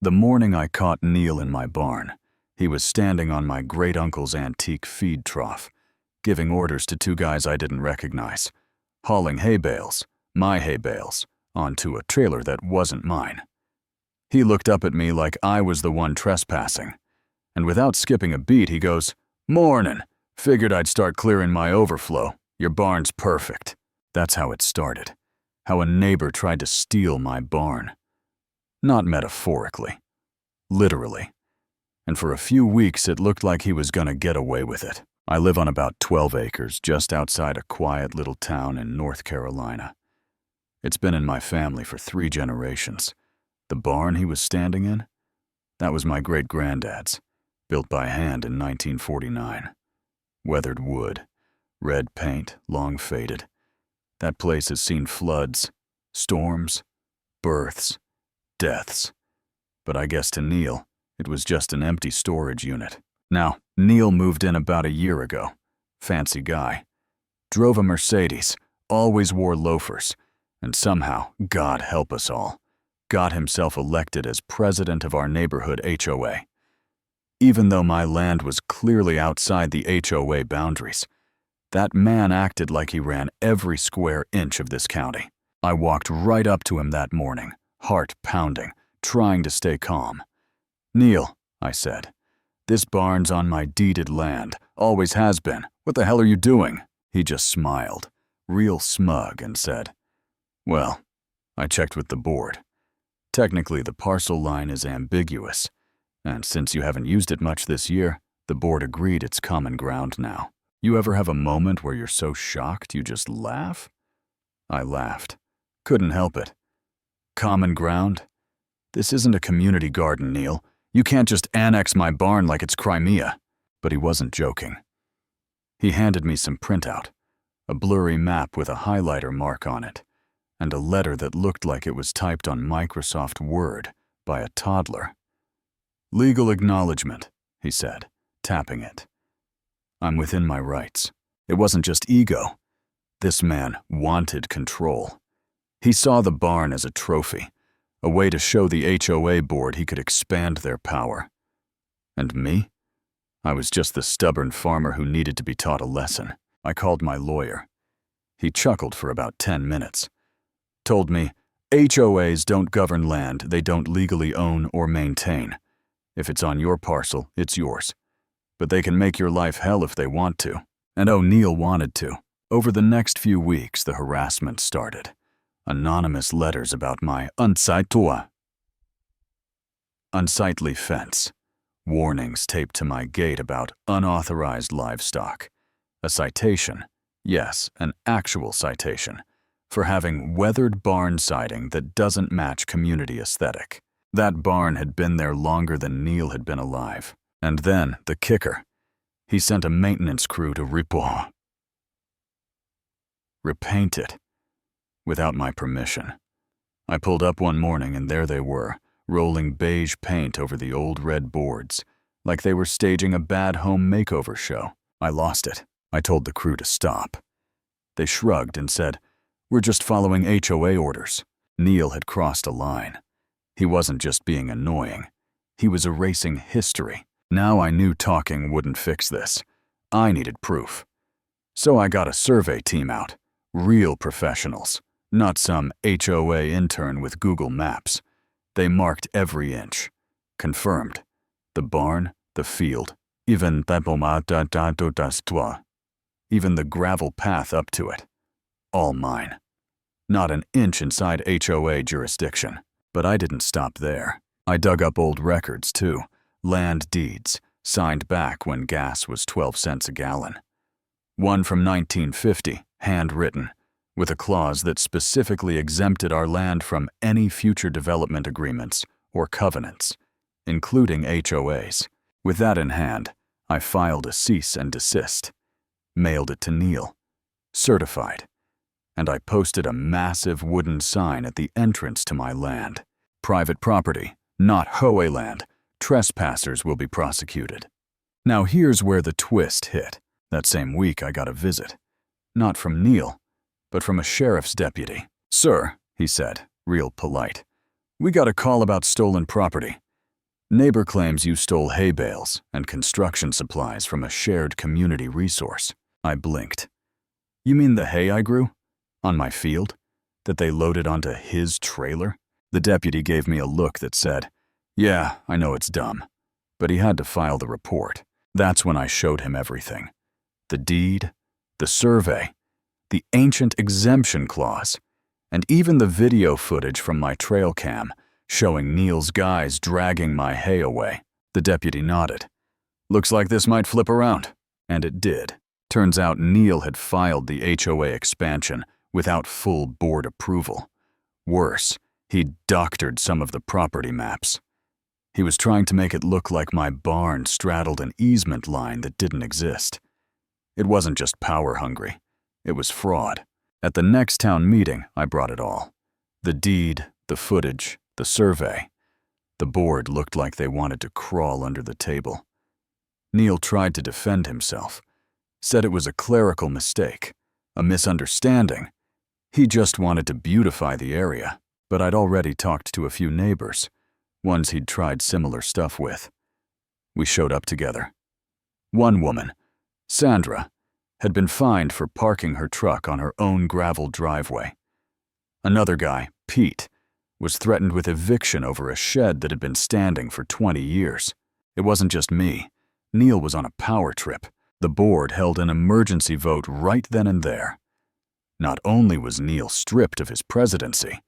The morning I caught Neil in my barn, he was standing on my great-uncle's antique feed trough, giving orders to two guys I didn't recognize, hauling hay bales, my hay bales, onto a trailer that wasn't mine. He looked up at me like I was the one trespassing, and without skipping a beat, he goes, "Mornin'. Figured I'd start clearing my overflow. Your barn's perfect." That's how it started, how a neighbor tried to steal my barn. Not metaphorically, literally. And for a few weeks, it looked like he was gonna get away with it. I live on about 12 acres just outside a quiet little town in North Carolina. It's been in my family for 3 generations. The barn he was standing in? That was my great-granddad's, built by hand in 1949. Weathered wood, red paint, long faded. That place has seen floods, storms, births, deaths. But I guess to Neil, it was just an empty storage unit. Now, Neil moved in about a year ago. Fancy guy. Drove a Mercedes, always wore loafers, and somehow, God help us all, got himself elected as president of our neighborhood HOA. Even though my land was clearly outside the HOA boundaries, that man acted like he ran every square inch of this county. I walked right up to him that morning, heart pounding, trying to stay calm. "Neil," I said, "this barn's on my deeded land, always has been. What the hell are you doing?" He just smiled, real smug, and said, "Well, I checked with the board. Technically, the parcel line is ambiguous, and since you haven't used it much this year, the board agreed it's common ground now. You ever have a moment where you're so shocked you just laugh?" I laughed. Couldn't help it. Common ground? This isn't a community garden, Neil. You can't just annex my barn like it's Crimea. But he wasn't joking. He handed me some printout, a blurry map with a highlighter mark on it, and a letter that looked like it was typed on Microsoft Word by a toddler. "Legal acknowledgement," he said, tapping it. I'm within my rights. It wasn't just ego. This man wanted control. He saw the barn as a trophy, a way to show the HOA board he could expand their power. And me? I was just the stubborn farmer who needed to be taught a lesson. I called my lawyer. He chuckled for about 10 minutes. Told me, HOAs don't govern land they don't legally own or maintain. If it's on your parcel, it's yours. But they can make your life hell if they want to. And O'Neill wanted to. Over the next few weeks, the harassment started. Anonymous letters about my unsightly fence. Warnings taped to my gate about unauthorized livestock. A citation, yes, an actual citation, for having weathered barn siding that doesn't match community aesthetic. That barn had been there longer than Neil had been alive. And then, the kicker, he sent a maintenance crew to repaint it, without my permission. I pulled up one morning and there they were, rolling beige paint over the old red boards, like they were staging a bad home makeover show. I lost it. I told the crew to stop. They shrugged and said, "We're just following HOA orders." Neil had crossed a line. He wasn't just being annoying. He was erasing history. Now I knew talking wouldn't fix this. I needed proof. So I got a survey team out. Real professionals, not some HOA intern with Google Maps. They marked every inch. Confirmed. The barn, the field, even the gravel path up to it. All mine. Not an inch inside HOA jurisdiction. But I didn't stop there. I dug up old records, too. Land deeds, signed back when gas was 12 cents a gallon. One from 1950, handwritten, with a clause that specifically exempted our land from any future development agreements or covenants, including HOAs. With that in hand, I filed a cease and desist, mailed it to Neil, certified, and I posted a massive wooden sign at the entrance to my land. Private property, not HOA land. Trespassers will be prosecuted. Now here's where the twist hit. That same week I got a visit. Not from Neil, but from a sheriff's deputy. "Sir," he said, real polite, "we got a call about stolen property. Neighbor claims you stole hay bales and construction supplies from a shared community resource. I blinked. You mean the hay I grew? On my field? That they loaded onto his trailer? The deputy gave me a look that said, "Yeah, I know it's dumb." But he had to file the report. That's when I showed him everything. The deed, the survey, the ancient exemption clause, and even the video footage from my trail cam showing Neil's guys dragging my hay away. The deputy nodded. "Looks like this might flip around." And it did. Turns out Neil had filed the HOA expansion without full board approval. Worse, he'd doctored some of the property maps. He was trying to make it look like my barn straddled an easement line that didn't exist. It wasn't just power hungry. It was fraud. At the next town meeting, I brought it all. The deed, the footage, the survey. The board looked like they wanted to crawl under the table. Neil tried to defend himself. Said it was a clerical mistake, a misunderstanding. He just wanted to beautify the area, but I'd already talked to a few neighbors, ones he'd tried similar stuff with. We showed up together. One woman, Sandra, had been fined for parking her truck on her own gravel driveway. Another guy, Pete, was threatened with eviction over a shed that had been standing for 20 years. It wasn't just me. Neil was on a power trip. The board held an emergency vote right then and there. Not only was Neil stripped of his presidency,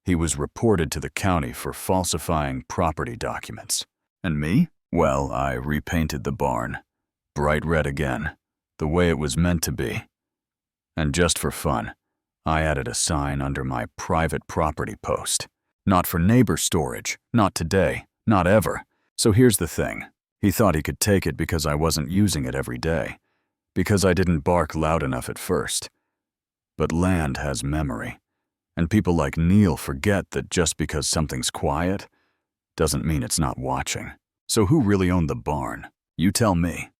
he was reported to the county for falsifying property documents. And me? Well, I repainted the barn. Bright red again, the way it was meant to be. And just for fun, I added a sign under my private property post. Not for neighbor storage, not today, not ever. So here's the thing. He thought he could take it because I wasn't using it every day, because I didn't bark loud enough at first. But land has memory, and people like Neil forget that just because something's quiet doesn't mean it's not watching. So who really owned the barn? You tell me.